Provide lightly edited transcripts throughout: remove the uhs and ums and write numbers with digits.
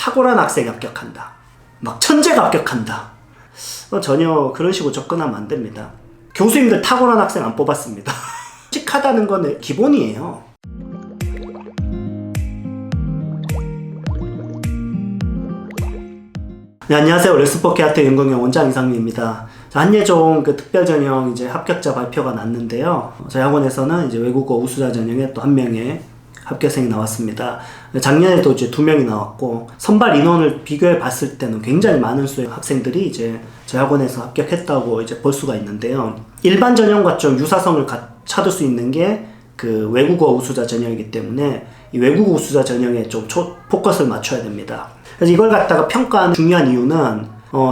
탁월한 학생이 합격한다. 막 천재가 합격한다. 전혀 그런 식으로 접근하면 안 됩니다. 교수님들 탁월한 학생 안 뽑았습니다. 솔직하다는 건 기본이에요. 네, 안녕하세요. 레스포케아트 연구경 원장 이상민입니다. 한예종 특별전형 이제 합격자 발표가 났는데요. 저희 학원에서는 이제 외국어 우수자 전형에 또 한 명의 합격생이 나왔습니다. 작년에도 이제 2명이 나왔고, 선발 인원을 비교해 봤을 때는 굉장히 많은 수의 학생들이 이제 저희 학원에서 합격했다고 이제 볼 수가 있는데요. 일반 전형과 좀 유사성을 찾을 수 있는 게 그 외국어 우수자 전형이기 때문에 이 외국어 우수자 전형에 좀 포커스를 맞춰야 됩니다. 그래서 이걸 갖다가 평가하는 중요한 이유는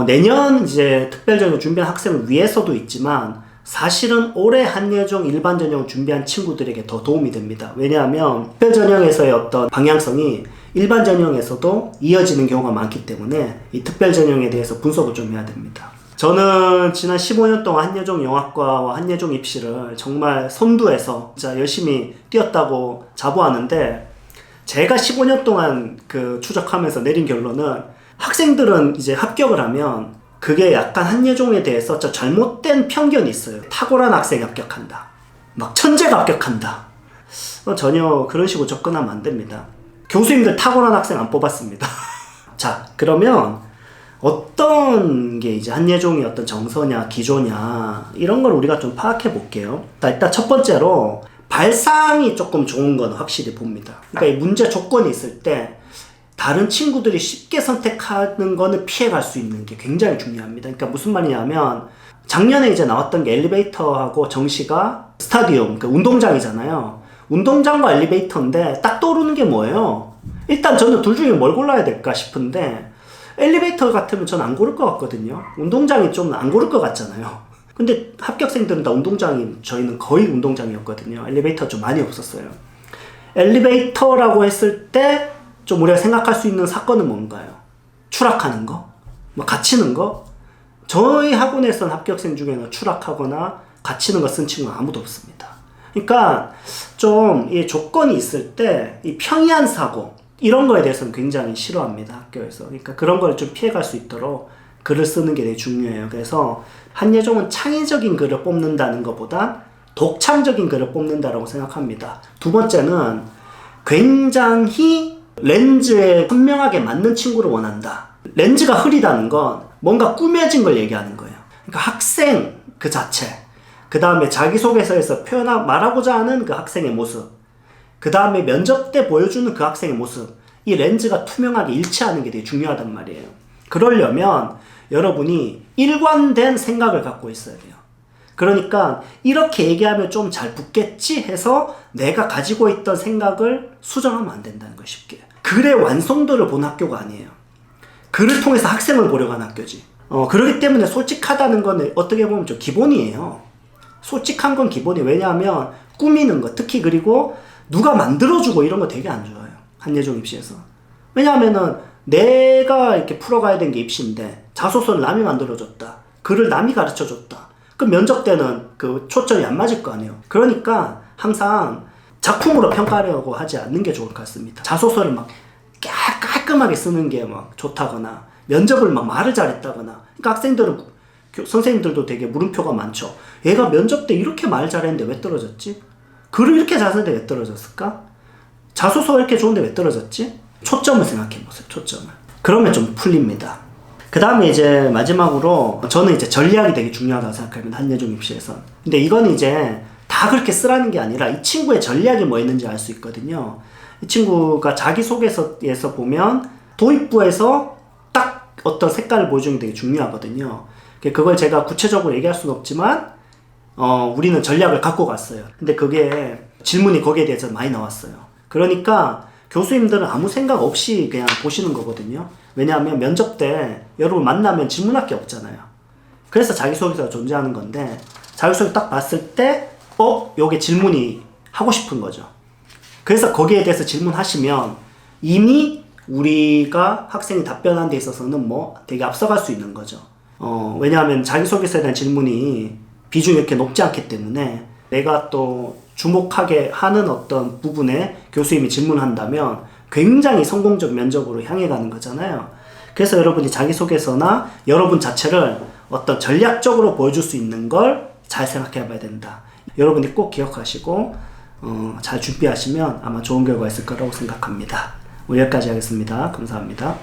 내년 이제 특별전형 준비한 학생을 위해서도 있지만 사실은 올해 한예종 일반 전형을 준비한 친구들에게 더 도움이 됩니다. 왜냐하면 특별전형에서의 어떤 방향성이 일반 전형에서도 이어지는 경우가 많기 때문에 이 특별전형에 대해서 분석을 좀 해야 됩니다. 저는 지난 15년 동안 한예종 영어학과와 한예종 입시를 정말 선두에서 진짜 열심히 뛰었다고 자부하는데, 제가 15년 동안 추적하면서 내린 결론은 학생들은 이제 합격을 하면 그게 약간 한예종에 대해서 저 잘못된 편견이 있어요. 탁월한 학생이 합격한다. 막 천재가 합격한다. 전혀 그런 식으로 접근하면 안 됩니다. 교수님들 탁월한 학생 안 뽑았습니다. 자, 그러면 어떤 게 이제 한예종의 어떤 정서냐, 기조냐, 이런 걸 우리가 좀 파악해 볼게요. 일단 첫 번째로 발상이 조금 좋은 건 확실히 봅니다. 그러니까 이 문제 조건이 있을 때 다른 친구들이 쉽게 선택하는 거는 피해갈 수 있는 게 굉장히 중요합니다. 그러니까 무슨 말이냐면, 작년에 이제 나왔던 게 엘리베이터하고 정시가 스타디움, 운동장이잖아요. 운동장과 엘리베이터인데 딱 떠오르는 게 뭐예요? 일단 저는 둘 중에 뭘 골라야 될까 싶은데, 엘리베이터 같으면 전 안 고를 것 같거든요. 운동장이 좀 안 고를 것 같잖아요. 근데 합격생들은 다 운동장이, 저희는 거의 운동장이었거든요. 엘리베이터 좀 많이 없었어요. 엘리베이터라고 했을 때 좀 우리가 생각할 수 있는 사건은 뭔가요? 추락하는 거? 갇히는 거? 저희 학원에서는 합격생 중에는 추락하거나 갇히는 거 쓴 친구는 아무도 없습니다. 그러니까 좀 이 조건이 있을 때 이 평이한 사고, 이런 거에 대해서는 굉장히 싫어합니다, 학교에서. 그러니까 그런 걸 좀 피해갈 수 있도록 글을 쓰는 게 되게 중요해요. 그래서 한예종은 창의적인 글을 뽑는다는 것보다 독창적인 글을 뽑는다라고 생각합니다. 두 번째는 굉장히 렌즈에 선명하게 맞는 친구를 원한다. 렌즈가 흐리다는 건 뭔가 꾸며진 걸 얘기하는 거예요. 그러니까 학생 그 자체, 그 다음에 자기소개서에서 말하고자 하는 그 학생의 모습, 그 다음에 면접 때 보여주는 그 학생의 모습, 이 렌즈가 투명하게 일치하는 게 되게 중요하단 말이에요. 그러려면 여러분이 일관된 생각을 갖고 있어야 돼요. 그러니까 이렇게 얘기하면 좀 잘 붙겠지 해서 내가 가지고 있던 생각을 수정하면 안 된다는 거예요, 쉽게. 글의 완성도를 본 학교가 아니에요. 글을 통해서 학생을 보려고 하는 학교지. 그렇기 때문에 솔직하다는 건 어떻게 보면 좀 기본이에요. 솔직한 건 기본이에요. 왜냐하면 꾸미는 거, 특히 그리고 누가 만들어주고 이런 거 되게 안 좋아요, 한예종 입시에서. 왜냐하면은 내가 이렇게 풀어가야 되는 게 입시인데 자소서를 남이 만들어줬다, 글을 남이 가르쳐줬다, 그럼 면접 때는 초점이 안 맞을 거 아니에요. 그러니까 항상 작품으로 평가하려고 하지 않는 게 좋을 것 같습니다. 자소서를 막 깔끔하게 쓰는 게 막 좋다거나, 면접을 막 말을 잘했다거나. 그러니까 학생들은, 선생님들도 되게 물음표가 많죠. 얘가 면접 때 이렇게 말 잘했는데 왜 떨어졌지? 글을 이렇게 잘 쓰는데 왜 떨어졌을까? 자소서가 이렇게 좋은데 왜 떨어졌지? 초점을 생각해보세요, 초점을. 그러면 좀 풀립니다. 그 다음에 이제 마지막으로, 저는 이제 전략이 되게 중요하다고 생각합니다, 한예종 입시에서. 근데 이건 이제 다 그렇게 쓰라는 게 아니라 이 친구의 전략이 뭐였는지 알 수 있거든요. 이 친구가 자기소개서에서 보면 도입부에서 딱 어떤 색깔을 보여주는 게 되게 중요하거든요. 그걸 제가 구체적으로 얘기할 수는 없지만 우리는 전략을 갖고 갔어요. 근데 그게 질문이 거기에 대해서 많이 나왔어요. 그러니까 교수님들은 아무 생각 없이 그냥 보시는 거거든요. 왜냐하면 면접 때 여러분 만나면 질문할 게 없잖아요. 그래서 자기소개서가 존재하는 건데, 자기소개 딱 봤을 때 요게 질문이 하고 싶은 거죠. 그래서 거기에 대해서 질문하시면 이미 우리가 학생이 답변하는 데 있어서는 되게 앞서갈 수 있는 거죠. 왜냐하면 자기소개서에 대한 질문이 비중이 이렇게 높지 않기 때문에 내가 또 주목하게 하는 어떤 부분에 교수님이 질문한다면 굉장히 성공적 면접으로 향해 가는 거잖아요. 그래서 여러분이 자기소개서나 여러분 자체를 어떤 전략적으로 보여줄 수 있는 걸 잘 생각해 봐야 된다. 여러분이 꼭 기억하시고 잘 준비하시면 아마 좋은 결과 있을 거라고 생각합니다. 오늘 여기까지 하겠습니다. 감사합니다.